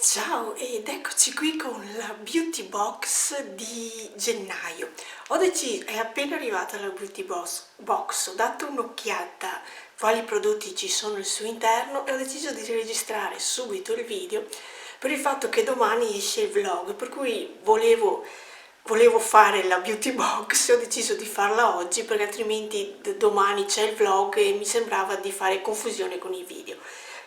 Ciao ed eccoci qui con la beauty box di gennaio. È appena arrivata la beauty box, ho dato un'occhiata a quali prodotti ci sono al suo interno e ho deciso di registrare subito il video per il fatto che domani esce il vlog, per cui volevo fare la beauty box e ho deciso di farla oggi perché altrimenti domani c'è il vlog e mi sembrava di fare confusione con i video.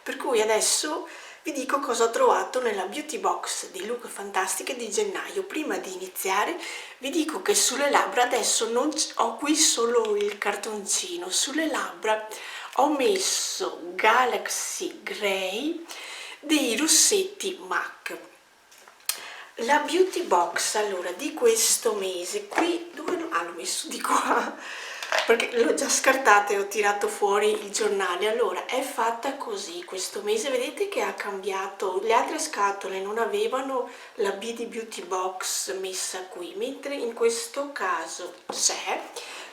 Per cui adesso vi dico cosa ho trovato nella beauty box di Look Fantastic di gennaio. Prima di iniziare vi dico che sulle labbra adesso non ho qui solo il cartoncino, sulle labbra ho messo Galaxy Grey dei rossetti MAC. La beauty box allora di questo mese, qui dove l'ho messo di qua perché l'ho già scartata e ho tirato fuori il giornale. Allora è fatta così questo mese, vedete che ha cambiato, le altre scatole non avevano la B di beauty box messa qui, mentre in questo caso c'è.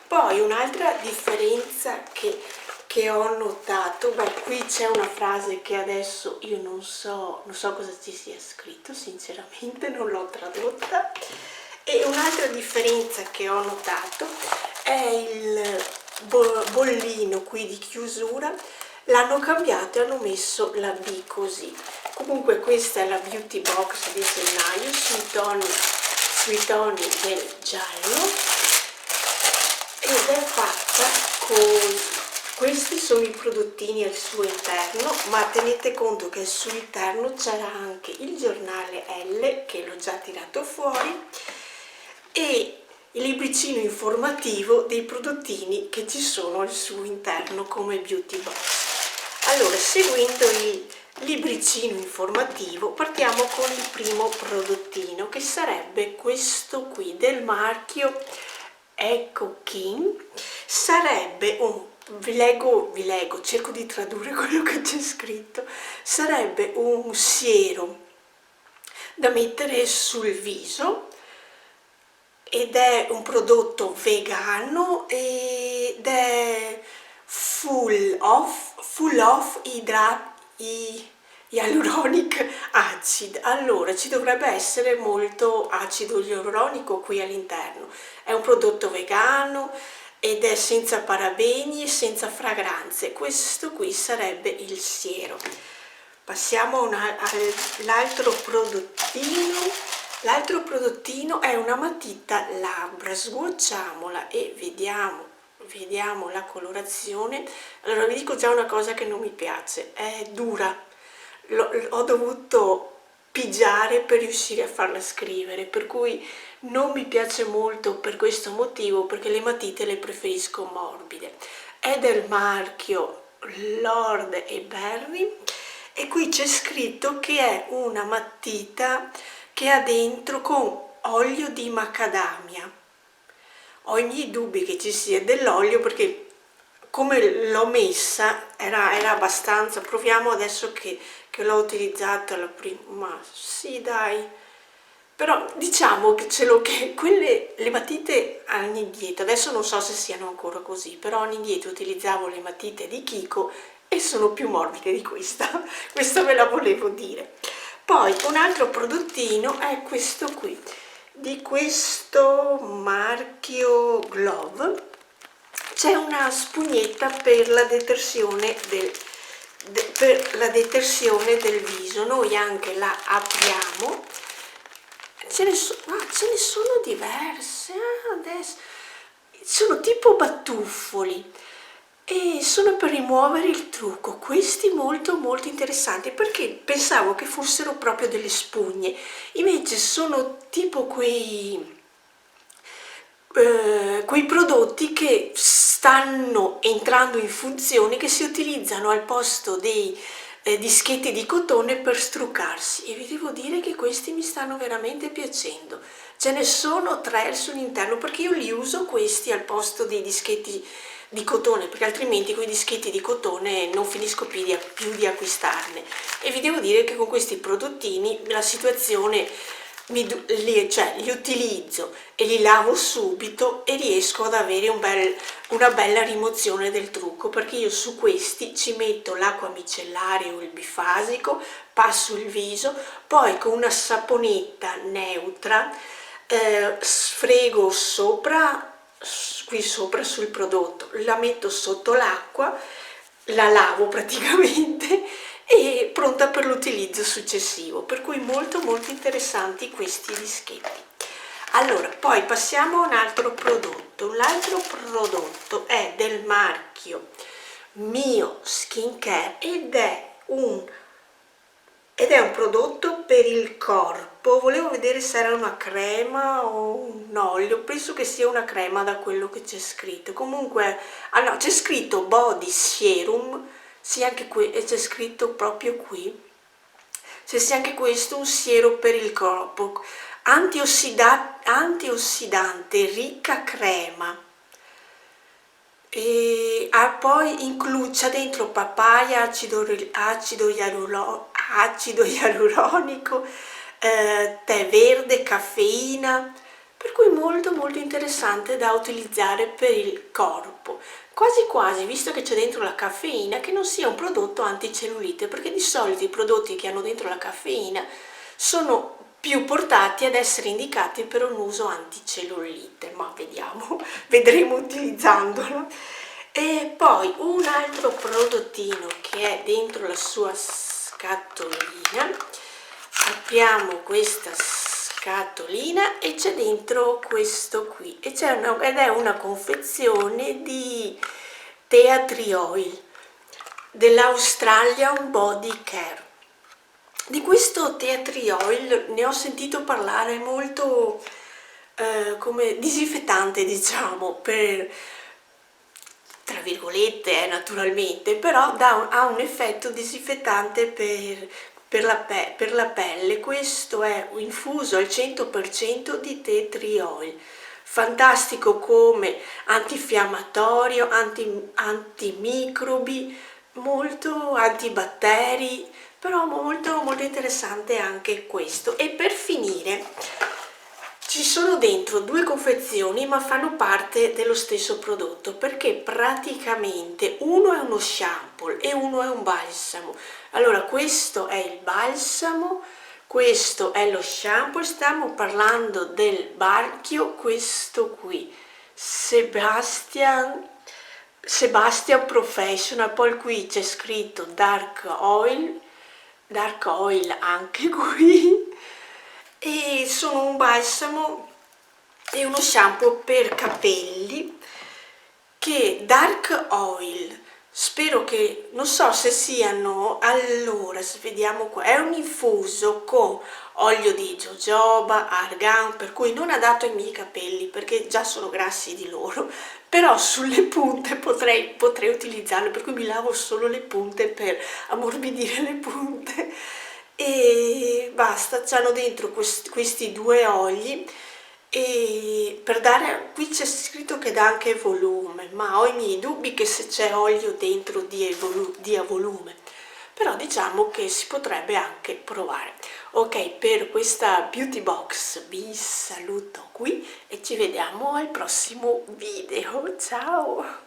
Poi un'altra differenza che ho notato, qui c'è una frase che adesso io non so cosa ci sia scritto, sinceramente non l'ho tradotta. E un'altra differenza che ho notato è il bollino qui di chiusura, l'hanno cambiato e hanno messo la B così. Comunque questa è la beauty box di gennaio sui toni del giallo ed è fatta con... Questi sono i prodottini al suo interno, ma tenete conto che sull'interno c'era anche il giornale L, che l'ho già tirato fuori, e il libricino informativo dei prodottini che ci sono al suo interno come beauty box. Allora, seguendo il libricino informativo, partiamo con il primo prodottino, che sarebbe questo qui del marchio Eco King. Sarebbe un... vi leggo, cerco di tradurre quello che c'è scritto. Sarebbe un siero da mettere sul viso ed è un prodotto vegano ed è full of hyaluronic acid. Allora ci dovrebbe essere molto acido ialuronico qui all'interno. È un prodotto vegano ed è senza parabeni e senza fragranze. Questo qui sarebbe il siero. Passiamo all'altro prodottino. L'altro prodottino è una matita labbra, swatchiamola e vediamo la colorazione. Allora vi dico già una cosa che non mi piace, è dura, ho dovuto pigiare per riuscire a farla scrivere, per cui non mi piace molto per questo motivo, perché le matite le preferisco morbide. È del marchio Lord & Berry e qui c'è scritto che è una matita che ha dentro con olio di macadamia. Ho i miei dubbi che ci sia dell'olio perché come l'ho messa era abbastanza. Proviamo adesso che l'ho utilizzata la prima, sì dai, però diciamo che le matite anni dietro, adesso non so se siano ancora così, però anni dietro utilizzavo le matite di Kiko e sono più morbide di questa, questo ve la volevo dire. Poi un altro prodottino è questo qui, di questo marchio Glove. C'è una spugnetta per la detersione del viso. Noi anche la apriamo, ce ne sono diverse, adesso sono tipo batuffoli e sono per rimuovere il trucco. Questi molto interessanti perché pensavo che fossero proprio delle spugne, invece sono tipo quei prodotti che stanno entrando in funzione, che si utilizzano al posto dei dischetti di cotone per struccarsi, e vi devo dire che questi mi stanno veramente piacendo. Ce ne sono 3 sull'interno perché io li uso questi al posto dei dischetti di cotone, perché altrimenti con i dischetti di cotone non finisco più di acquistarne, e vi devo dire che con questi prodottini la situazione li utilizzo e li lavo subito e riesco ad avere una bella rimozione del trucco, perché io su questi ci metto l'acqua micellare o il bifasico passo il viso, poi con una saponetta neutra sfrego sopra, qui sopra sul prodotto, la metto sotto l'acqua, la lavo praticamente e pronta per l'utilizzo successivo, per cui molto interessanti questi dischetti. Allora, poi passiamo a un altro prodotto. L'altro prodotto è del marchio Mio Skincare ed è un prodotto per il corpo. Volevo vedere se era una crema o un olio, penso che sia una crema da quello che c'è scritto. Comunque, ah no, c'è scritto Body Serum, sì, anche qui, e c'è scritto proprio qui, se sia anche questo un siero per il corpo, antiossidante, ricca crema. E poi c'è dentro papaya, acido ialuronico, tè verde, caffeina, per cui molto interessante da utilizzare per il corpo. Quasi quasi, visto che c'è dentro la caffeina, che non sia un prodotto anticellulite, perché di solito i prodotti che hanno dentro la caffeina sono più portati ad essere indicati per un uso anticellulite, ma vediamo, vedremo utilizzandolo. E poi un altro prodottino che è dentro la sua scatolina, apriamo questa scatolina e c'è dentro questo qui, ed è una confezione di Tea Tree Oil dell'Australian Body Care. Di questo Tea Tree Oil ne ho sentito parlare molto come disinfettante, diciamo, tra virgolette, naturalmente, però ha un effetto disinfettante per la pelle. Questo è infuso al 100% di Tea Tree Oil, fantastico come antinfiammatorio, antimicrobi, molto antibatteri, però molto interessante anche questo. E per finire ci sono dentro due confezioni, ma fanno parte dello stesso prodotto, perché praticamente uno è uno shampoo e uno è un balsamo. Allora, questo è il balsamo, questo è lo shampoo. Stiamo parlando del marchio, questo qui, Sebastian Professional, poi qui c'è scritto Dark Oil anche qui, e sono un balsamo e uno shampoo per capelli che Dark Oil, spero che, non so se siano, allora vediamo qua, è un infuso con olio di jojoba, argan, per cui non adatto ai miei capelli perché già sono grassi di loro, però sulle punte potrei utilizzarlo, per cui mi lavo solo le punte per ammorbidire le punte. E basta, c'hanno dentro questi due oli, e per dare, qui c'è scritto che dà anche volume, ma ho i miei dubbi che se c'è olio dentro dia volume, però diciamo che si potrebbe anche provare. Ok, per questa beauty box vi saluto qui e ci vediamo al prossimo video, ciao!